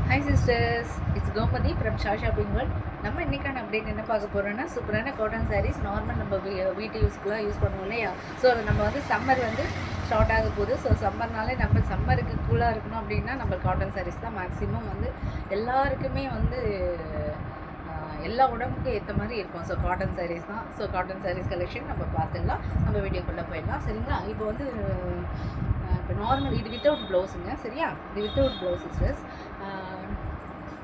Hi sisters, it's Gomathi from Shah shopping world. நம்ம இன்றைக்கான update என்ன பார்க்க போகிறோன்னா, சூப்பரான காட்டன் சாரீஸ் நார்மல் நம்ம வீட்டு யூஸ்க்குலாம் யூஸ் பண்ணுவோம் இல்லையா. ஸோ நம்ம வந்து சம்மர் வந்து ஸ்டார்ட் ஆக போகுது. ஸோ சம்மர்னாலே நம்ம சம்மருக்கு கூலாக இருக்கணும் அப்படின்னா நம்ம காட்டன் சாரீஸ் தான் மேக்ஸிமம் வந்து எல்லாருக்குமே வந்து எல்லா உடம்புக்கும் ஏற்ற மாதிரி இருக்கும். ஸோ காட்டன் சாரீஸ் தான். ஸோ காட்டன் சாரீஸ் கலெக்ஷன் நம்ம பார்த்துடலாம். நம்ம வீடியோக்குள்ளே போயிடலாம் சரிங்களா. இப்போ வந்து இப்போ நார்மல் இது வித்தவுட் ப்ளவுஸுங்க சரியா. இது வித்தவுட் ப்ளவுஸ் சிஸ்டர்ஸ்.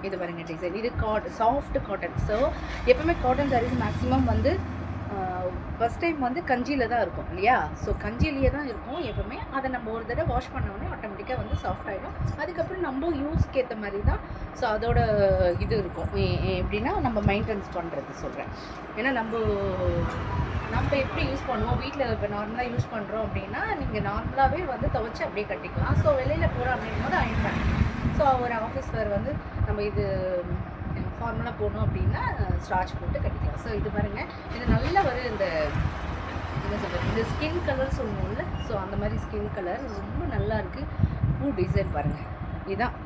இது பாருங்க டிசைன். இது சாஃப்ட் காட்டன். ஸோ எப்பவுமே காட்டன் சாரீஸ் மேக்ஸிமம் வந்து ஃபஸ்ட் டைம் வந்து கஞ்சியில் தான் இருக்கும் இல்லையா. ஸோ கஞ்சிலேயே தான் இருக்கும் எப்பவுமே. அதை நம்ம ஒரு தடவை வாஷ் பண்ணோடனே ஆட்டோமேட்டிக்காக வந்து சாஃப்ட் ஆகிடும். அதுக்கப்புறம் நம்ம யூஸ்க்கு ஏற்ற மாதிரி தான் ஸோ அதோட இது இருக்கும். எப்படின்னா நம்ம மெயின்டெனன்ஸ் பண்ணுறது சொல்கிறேன். ஏன்னா நம்ம எப்படி யூஸ் பண்ணுவோம் வீட்டில் இப்போ நார்மலாக யூஸ் பண்ணுறோம் அப்படின்னா நீங்கள் நார்மலாகவே வந்து துவைச்சி அப்படியே கட்டிக்கலாம். ஸோ வெளியில் போகிறோம் அப்படின்னும் போது அயன் பண்ணலாம். ஸோ ஒரு ஆஃபீஸ் வேர் வந்து நம்ம இது ஃபார்மலாக போகணும் அப்படின்னா ஸ்டார்ச் போட்டு கட்டிக்கலாம். ஸோ இது பாருங்கள், இது நல்லா இந்த என்ன சொல்கிறது, இந்த ஸ்கின் கலர் சொல்லுவோம்ல. ஸோ அந்த மாதிரி ஸ்கின் கலர் ரொம்ப நல்லா இருக்குது. பூ டிசைன் பாருங்கள். இதுதான்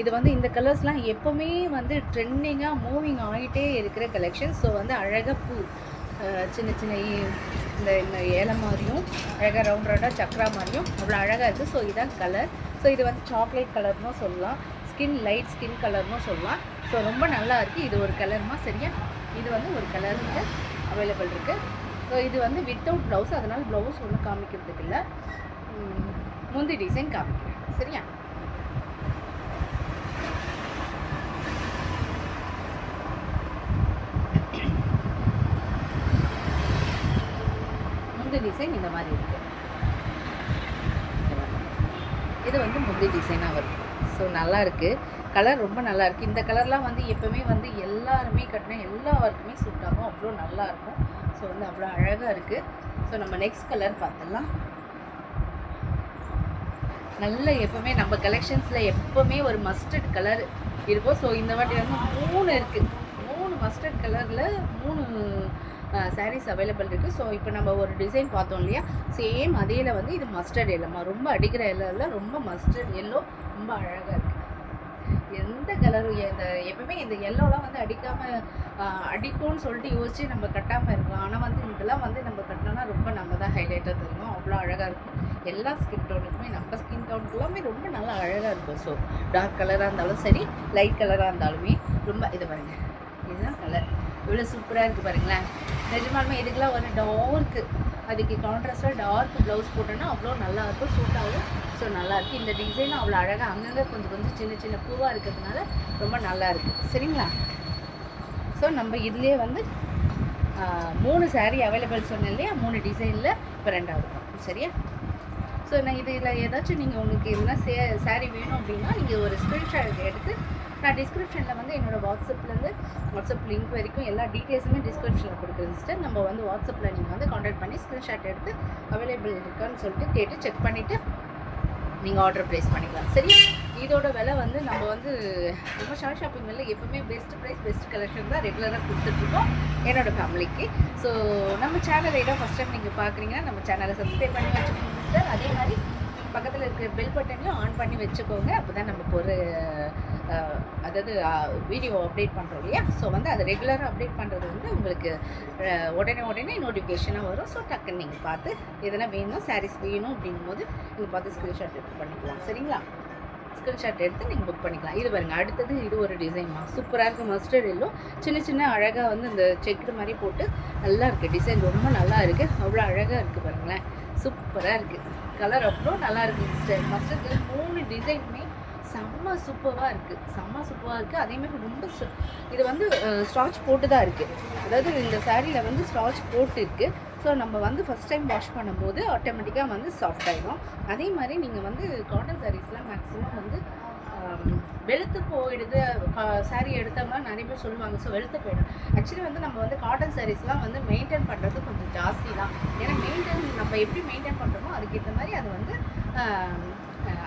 இது வந்து இந்த கலர்ஸ்லாம் எப்போவுமே வந்து ட்ரெண்டிங்காக மூவிங் ஆகிட்டே இருக்கிற கலெக்ஷன். ஸோ வந்து அழகாக பூ சின்ன சின்ன இந்த ஏலை மாதிரியும் அழகாக ரவுண்ட் ரவுண்டாக சக்ரா மாதிரியும் அவ்வளோ அழகாக இருக்குது. ஸோ இதுதான் கலர். ஸோ இது வந்து சாக்லேட் கலர்னும் சொல்லலாம், லைட் ஸ்கின் கலர்னும் சொல்லலாம். ஸோ ரொம்ப நல்லா இருக்குது. இது ஒரு கலர்மா சரியா. இது வந்து ஒரு கலர் அவைலபிள் இருக்குது. ஸோ இது வந்து வித்தவுட் ப்ளவுஸ், அதனால் ப்ளவுஸ் ஒன்றும் காமிக்கிறதுக்கு இல்லை. முந்தி டிசைன் காமிக்கிறேன் சரியா. முந்தி டிசைன் இந்த மாதிரி இருக்குது. இது வந்து முந்தி டிசைனாக வரும். ஸோ நல்லா இருக்குது. கலர் ரொம்ப நல்லா இருக்குது. இந்த கலர்லாம் வந்து எப்போவுமே வந்து எல்லாருமே கட்டினா எல்லாருக்குமே சூட் ஆகும். அவ்வளோ நல்லாயிருக்கும். ஸோ வந்து அவ்வளோ அழகாக இருக்குது. ஸோ நம்ம நெக்ஸ்ட் கலர் பார்த்துடலாம். நல்ல எப்போவுமே நம்ம கலெக்ஷன்ஸில் எப்போவுமே ஒரு மஸ்டர்ட் கலர் இருக்கும். ஸோ இந்த வாட்டி வந்து 3 இருக்குது. 3 மஸ்டர்ட் கலரில் 3 சாரீஸ் அவைலபிள் இருக்குது. ஸோ இப்போ நம்ம ஒரு டிசைன் பார்த்தோம் இல்லையா, சேம் அதேல வந்து இது மஸ்டர்ட் எல்லோமா, ரொம்ப அடிக்கிற எல்லோவில் ரொம்ப மஸ்டர்ட் எல்லோ ரொம்ப அழகாக இருக்குது. எந்த கலரும் எப்பவுமே இந்த எல்லோலாம் வந்து அடிக்கும்னு சொல்லிட்டு யோசித்து நம்ம கட்டாமல் இருக்கலாம். ஆனால் வந்து இதெல்லாம் வந்து நம்ம கட்டினோன்னா ரொம்ப நம்ம தான் ஹைலைட்டாக தெரியும். அவ்வளோ அழகாக இருக்கும். எல்லா ஸ்கின் டோனுக்குமே நம்ம ஸ்கின் டோனுக்குலாமே ரொம்ப நல்லா அழகாக இருக்கும். ஸோ டார்க் கலராக இருந்தாலும் சரி, லைட் கலராக இருந்தாலுமே ரொம்ப இது பாருங்கள், இதுதான் கலர். இவ்வளோ சூப்பராக இருக்குது பாருங்களேன். நிஜமாலுமே இதுக்கெல்லாம் ஒரு டார்க்கு, அதுக்கு கான்ட்ராஸ்டாக டார்க் ப்ளவுஸ் போட்டோன்னா அவ்வளோ நல்லாயிருக்கும், சூட் ஆகும். ஸோ நல்லாயிருக்கு. இந்த டிசைனும் அவ்வளோ அழகாக அங்கங்கே கொஞ்சம் சின்ன சின்ன பூவாக இருக்கிறதுனால ரொம்ப நல்லா இருக்குது சரிங்களா. ஸோ நம்ம இதுலேயே வந்து 3 சாரீ அவைலபிள் சொன்னேன் இல்லையா, 3 டிசைனில் இப்போ 2வது பார்ப்போம் சரியா. ஸோ நான் இதில் ஏதாச்சும் நீங்கள் உங்களுக்கு எதுனா சாரீ வேணும் அப்படின்னா நீங்கள் ஒரு ஸ்க்ரீன்ஷாட் எடுத்து நான் டிஸ்கிரிப்ஷனில் வந்து என்னோடய வாட்ஸ்அப் லிங்க் வரைக்கும் எல்லா டீட்டெயில்ஸுமே டிஸ்கிரிப்ஷனில் கொடுக்குறேன் சிஸ்டர். நம்ம வந்து வாட்ஸ்அப்பில் நீங்கள் வந்து கான்டாக்ட் பண்ணி ஸ்க்ரீன்ஷாட் எடுத்து அவைலபிள் இருக்கான்னு சொல்லிட்டு கேட்டு செக் பண்ணிவிட்டு நீங்கள் ஆர்டர் ப்ளேஸ் பண்ணிக்கலாம் சரி. இதோட விலை வந்து நம்ம வந்து நம்ம ஷா ஷாப்பிங் மேலே எப்போவுமே பெஸ்ட் ப்ரைஸ் பெஸ்ட் கலெக்ஷன் தான் ரெகுலராக கொடுத்துட்ருக்கோம் என்னோடய ஃபேமிலிக்கு. ஸோ நம்ம சேனலை தான் ஃபஸ்ட் டைம் நீங்கள் பார்க்குறீங்கன்னா நம்ம சேனலை சப்ஸ்கிரைப் பண்ணி வச்சுக்கோங்க சிஸ்டர். அதே மாதிரி பக்கத்தில் இருக்கிற பெல் பட்டனையும் ஆன் பண்ணி வச்சுக்கோங்க. அப்போ தான் நம்ம ஒரு அதாவது வீடியோ அப்டேட் பண்ணுறோம் இல்லையா. ஸோ வந்து அதை ரெகுலராக அப்டேட் பண்ணுறது வந்து உங்களுக்கு உடனே நோட்டிஃபிகேஷனாக வரும். ஸோ டக்குன்னு நீங்கள் பார்த்து எதனா வேணும், சாரீஸ் வேணும் அப்படிங்கும்போது நீங்கள் பார்த்து ஸ்க்ரீன்ஷாட் எடுத்து பண்ணிக்கலாம் சரிங்களா. ஸ்க்ரீன்ஷாட் எடுத்து நீங்கள் புக் பண்ணிக்கலாம். இது பாருங்கள், அடுத்தது இது ஒரு டிசைன்மா சூப்பராக இருக்குது. மஸ்டர்ட் எல்லோ சின்ன அழகாக வந்து இந்த செக்குடு மாதிரி போட்டு நல்லா இருக்குது. டிசைன் ரொம்ப நல்லா இருக்குது. அவ்வளோ அழகாக இருக்குது பாருங்களேன். சூப்பராக இருக்குது. கலர் அவ்வளோ நல்லா இருக்குது சிஸ்டர். மஸ்டர்ட் 3 டிசைனுமே செம்ம சூப்பராக இருக்குது. அதேமாதிரி ரொம்ப இது வந்து ஸ்டார்ச் போட்டு தான் இருக்குது. அதாவது இந்த சாரியில் வந்து ஸ்டார்ச் போட்டு இருக்குது. ஸோ நம்ம வந்து ஃபஸ்ட் டைம் வாஷ் பண்ணும்போது ஆட்டோமேட்டிக்காக வந்து சாஃப்ட் ஆகிடும். அதே மாதிரி நீங்கள் வந்து காட்டன் சாரீஸ்லாம் மேக்ஸிமம் வந்து வெளுத்து போயிடுது. சாரீ எடுத்தோம்னா நிறைய பேர் சொல்லுவாங்க. ஸோ வெளுத்து போயிடும். ஆக்சுவலி வந்து நம்ம வந்து காட்டன் சாரீஸ்லாம் வந்து மெயின்டைன் பண்ணுறது கொஞ்சம் ஜாஸ்தி தான். ஏன்னா நம்ம எப்படி மெயின்டைன் பண்ணுறோமோ அதுக்கேற்ற மாதிரி அது வந்து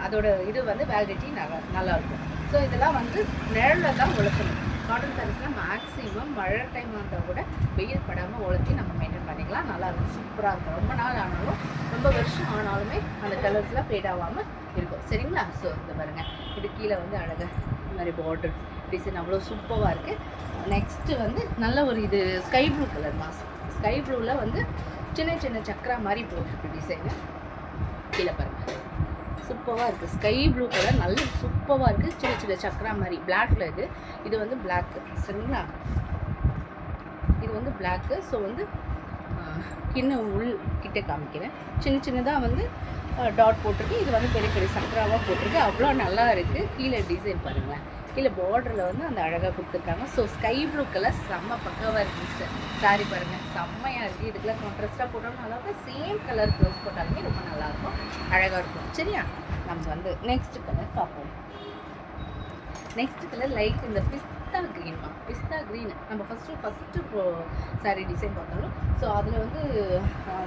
அதோட இது வந்து வேலிடிட்டி நல்லாயிருக்கும். ஸோ இதெல்லாம் வந்து நிழலில் தான் உழைக்கணும். காட்டன் சாரீஸ்லாம் மேக்ஸிமம் மழை டைம் இருந்தால் கூட வெயில் படாமல் உழைச்சி நம்ம மெயின்டைன் பண்ணிக்கலாம். நல்லாயிருக்கும், சூப்பராக இருக்கும். ரொம்ப நாள் ஆனாலும் ரொம்ப வருஷம் ஆனாலுமே அந்த கலர்ஸ்லாம் ஃபேட் ஆகாமல் இருக்கும். சரிங்களா? ஸோ இந்த பாருங்கள், இது கீழே வந்து அழகாக இந்த மாதிரி பார்டர் டிசைன் அவ்வளோ சூப்பராக இருக்குது. நெக்ஸ்ட்டு வந்து நல்ல ஒரு இது sky blue colour mask. Sky ப்ளூவில் வந்து சின்ன சின்ன சக்கரா மாதிரி போட்டிருக்கு டிசைனு. கீழே பாருங்கள், சூப்பராக இருக்குது. ஸ்கை ப்ளூ கலர் நல்ல சூப்பராக இருக்குது. சின்ன சின்ன சக்கரா மாதிரி பிளாக்ல இது வந்து பிளாக்கு. சரிங்களா? இது வந்து பிளாக்கு. ஸோ வந்து இன்னும் உள் கிட்டே காமிக்கிறேன். சின்ன சின்னதாக வந்து டாட் போட்டிருக்கு. இது வந்து பெரிய பெரிய சக்கராவாக போட்டிருக்கு. அவ்வளோ நல்லா இருக்குது. கீழே டிசைன் பாருங்களேன், கீழே பார்டரில் வந்து அந்த அழகாக கொடுத்துருக்காங்க. ஸோ ஸ்கை ப்ளூ கலர் செம்ம பக்காவாக இருக்குது சாரி பாருங்கள், செம்மையாக இருக்குது. இதுக்கெல்லாம் கான்ட்ராஸ்ட்டாக போட்டோம்னா நல்லாயிருக்கும். சேம் கலர் க்ளோஸ் போட்டாலுமே ரொம்ப நல்லாயிருக்கும், அழகாக இருக்கும். சரியா? நம்ம வந்து நெக்ஸ்ட் கலர் பார்ப்போம். நெக்ஸ்ட் கலர் லைட் இந்த பிஸ்தா க்ரீன்மா. பிஸ்தா க்ரீன் நம்ம ஃபஸ்ட்டு சாரீ டிசைன் பார்த்தாலும் ஸோ அதில் வந்து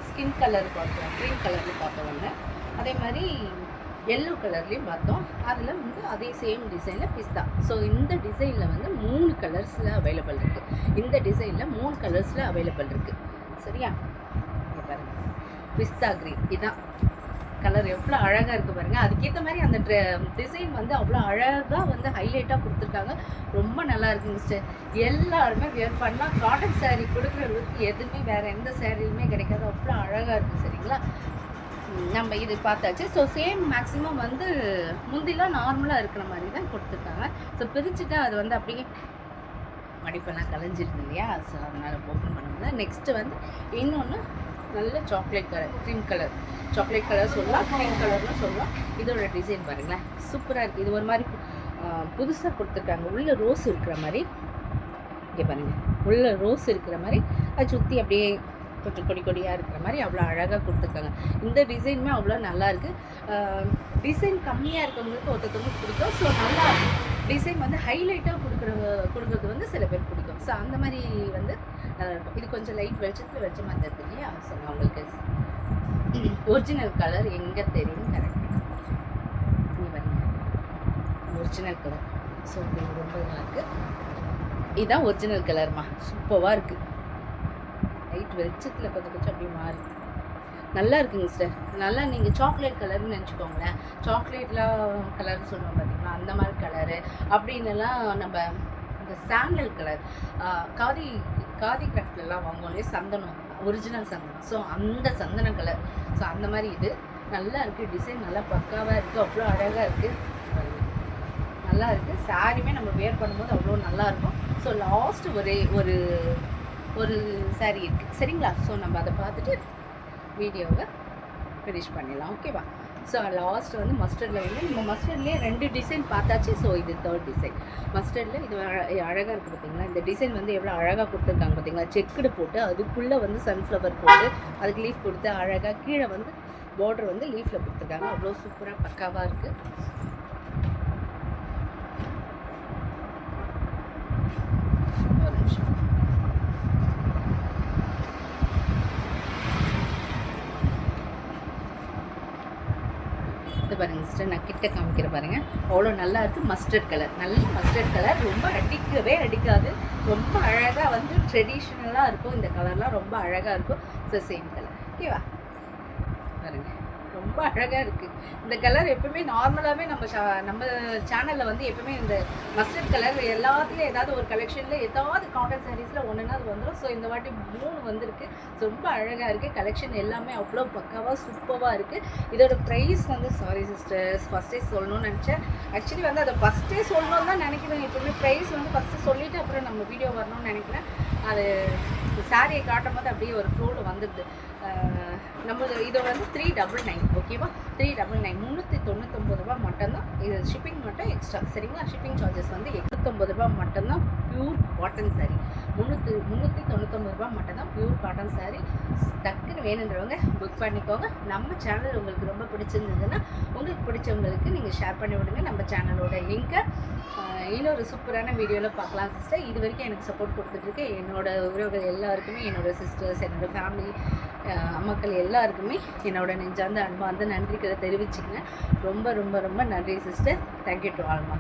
ஸ்கின் கலர் பார்த்தோம், க்ரீன் கலரில் பார்த்தோம். அதே மாதிரி எல்லோ கலர்லேயும் பார்த்தோம். அதில் வந்து அதே சேம் டிசைனில் பிஸ்தா. ஸோ இந்த டிசைனில் வந்து 3 கலர்ஸில் அவைலபிள் இருக்குது. இந்த டிசைனில் 3 கலர்ஸில் அவைலபிள் இருக்குது. சரியா? இங்கே பாருங்கள், பிஸ்தா க்ரீன். இதுதான் கலர் எவ்வளோ அழகாக இருக்குது பாருங்கள். அதுக்கேற்ற மாதிரி அந்த டிசைன் வந்து அவ்வளோ அழகாக வந்து ஹைலைட்டாக கொடுத்துருக்காங்க. ரொம்ப நல்லா இருக்குங்க சார். எல்லாருமே வேர் பண்ணால் காட்டன் சாரீ கொடுக்குறதுக்கு எதுவுமே வேறு எந்த சாரியுமே கிடைக்காது. அவ்வளோ அழகாக இருக்குது. சரிங்களா? நம்ம இது பார்த்தாச்சு. ஸோ சேம் மேக்ஸிமம் வந்து முந்திலாம் நார்மலாக இருக்கிற மாதிரி தான் கொடுத்துருக்காங்க. ஸோ பிரிச்சுட்டா அது வந்து அப்படியே மடிப்பெல்லாம் கலைஞ்சிருக்கு இல்லையா? ஸோ அதனால் ஓப்பன் பண்ண முடியல. நெக்ஸ்ட்டு வந்து இன்னொன்று நல்ல chocolate colour, cream colour, chocolate colour சொல்லலாம், க்ரீம் கலர்னு சொல்லலாம். இதோட டிசைன் பாருங்களேன், சூப்பராக இருக்குது. இது ஒரு மாதிரி புதுசாக கொடுத்துருக்காங்க. உள்ள ரோஸ் இருக்கிற மாதிரி. இங்கே பாருங்கள், உள்ள ரோஸ் இருக்கிற மாதிரி அது சுற்றி அப்படியே கொஞ்சம் கொடி கொடியாக இருக்கிற மாதிரி அவ்வளோ அழகாக கொடுத்துருக்காங்க. இந்த டிசைனுமே அவ்வளோ நல்லாயிருக்கு. டிசைன் கம்மியாக இருக்கவங்களுக்கு ஒருத்தவங்களுக்கு பிடிக்கும். ஸோ நல்லா டிசைன் வந்து ஹைலைட்டாக கொடுக்குறது வந்து சில பேர் பிடிக்கும். ஸோ அந்த மாதிரி வந்து நல்லாயிருக்கும். இது கொஞ்சம் லைட் வெளிச்சத்தில் வெளிச்ச மாதிரி இருக்குது இல்லையா? ஸோ நான் உங்களுக்கு ஒரிஜினல் கலர் எங்கே தெரியும் கரெக்டாக நீ வரீங்க, ஒரிஜினல் கலர். ஸோ இது ரொம்ப நல்லா இருக்குது. இதுதான் ஒரிஜினல் கலர்மா, சூப்பராக இருக்குது. லைட் வெளிச்சத்தில் கொஞ்சம் கொஞ்சம் அப்படி மாறுது, நல்லா இருக்குங்க சார். நல்லா நீங்கள் சாக்லேட் கலர்னு நினச்சிக்கோங்களேன். சாக்லேட்லாம் கலர்னு சொல்லுவோம் பார்த்தீங்களா, அந்த மாதிரி கலரு அப்படின்னுலாம். நம்ம இந்த சாண்டல் கலர் காதி கிராஃப்ட்லாம் வாங்குவோம் இல்லையா, சந்தனம், ஒரிஜினல் சந்தனம். ஸோ அந்த சந்தன கலர். ஸோ அந்த மாதிரி இது நல்லா இருக்குது. டிசைன் நல்லா பக்காவாக இருக்குது, அவ்வளோ அழகாக இருக்குது, நல்லா இருக்குது. சாரியுமே நம்ம வேர் பண்ணும்போது அவ்வளோ நல்லாயிருக்கும். ஸோ லாஸ்ட்டு ஒரு சாரீ இருக்குது. சரிங்களா? ஸோ நம்ம அதை பார்த்துட்டு வீடியோவை ஃபினிஷ் பண்ணிடலாம். ஓகேவா? ஸோ லாஸ்ட் வந்து மஸ்டர்டில் வந்து நம்ம மஸ்டர்ட்லேயே 2 டிசைன் பார்த்தாச்சு. ஸோ இது 3rd டிசைன் மஸ்டர்டில். இது அழகாக இருக்குது பார்த்தீங்களா? இந்த டிசைன் வந்து எவ்வளோ அழகாக கொடுத்துருக்காங்க பார்த்தீங்களா? செக்குடு போட்டு அதுக்குள்ளே வந்து சன்ஃப்ளவர் போட்டு அதுக்கு லீஃப் கொடுத்து அழகாக கீழே வந்து பார்டர் வந்து லீஃபில் கொடுத்துருக்காங்க. அவ்வளோ சூப்பராக பக்காவாக இருக்குது. ஒரு நிமிஷம். பாருங்கள் சிஸ்டர், நான் கிட்ட காமிக்கிற பாருங்கள், அவ்வளோ நல்லா இருக்குது. மஸ்டர்ட் கலர், நல்ல மஸ்டர்ட் கலர், ரொம்ப அடிக்கவே அடிக்காது. ரொம்ப அழகாக வந்து ட்ரெடிஷ்னலாக இருக்கும். இந்த கலர்லாம் ரொம்ப அழகாக இருக்கும். So same colour. ஓகேவா? பாருங்கள், ரொம்ப அழகாக இருக்குது. இந்த கலர் எப்பவுமே நார்மலாகவே நம்ம சேனலில் வந்து எப்பவுமே இந்த மஸ்டர்ட் கலர் எல்லாத்துலேயும் ஏதாவது ஒரு கலெக்ஷனில் ஏதாவது காட்டன் சாரீஸில் ஒன்றுனா அது வந்துடும். ஸோ இந்த வாட்டி 3 வந்திருக்கு. ஸோ ரொம்ப அழகாக இருக்குது. கலெக்ஷன் எல்லாமே அவ்வளோ பக்காவாக சூப்பராக இருக்குது. இதோட ப்ரைஸ் வந்து சாரி சிஸ்டர்ஸ், ஃபஸ்ட்டே சொல்லணும்னு நினச்சேன். ஆக்சுவலி வந்து அதை ஃபஸ்ட்டே சொல்லணும்னு தான் நினைக்கிறேன். எப்பவுமே ப்ரைஸ் வந்து ஃபஸ்ட்டு சொல்லிவிட்டு அப்புறம் நம்ம வீடியோ வரணும்னு நினைக்கிறேன். அது சாரியை காட்டும் போது அப்படியே ஒரு ஃப்ளோவில் வந்துடுது. நம்ம இதோட வந்து 399. ஓகேவா? 399 399 ரூபா மட்டும்தான். இது ஷிப்பிங் மட்டும் எக்ஸ்ட்ரா. சரிங்களா? ஷிப்பிங் சார்ஜஸ் வந்து 850 ரூபா மட்டும்தான். பியூர் காட்டன் சாரீ 399 ரூபா மட்டும்தான் பியூர் காட்டன் சாரீ. டக்குன்னு வேணுன்றவங்க புக் பண்ணிக்கோங்க. நம்ம சேனல் உங்களுக்கு ரொம்ப பிடிச்சிருந்ததுன்னா உங்களுக்கு பிடிச்சவங்களுக்கு நீங்கள் ஷேர் பண்ணி விடுங்க. நம்ம சேனலோட லிங்க்கை இன்னொரு சூப்பரான வீடியோவில் பார்க்கலாம் சிஸ்டர். இது வரைக்கும் எனக்கு சப்போர்ட் கொடுத்துட்ருக்கு என்னோடய உறவுகள் எல்லாருக்குமே, என்னோடய சிஸ்டர்ஸ், என்னோடய ஃபேமிலி மக்கள் எல்லாருக்குமே என்னோட நெஞ்சார்ந்த அன்பார்ந்த நன்றிகளை தெரிவிச்சுக்கிறேன். ரொம்ப ரொம்ப ரொம்ப நன்றி சிஸ்டர். Thank you to ஆல்மா.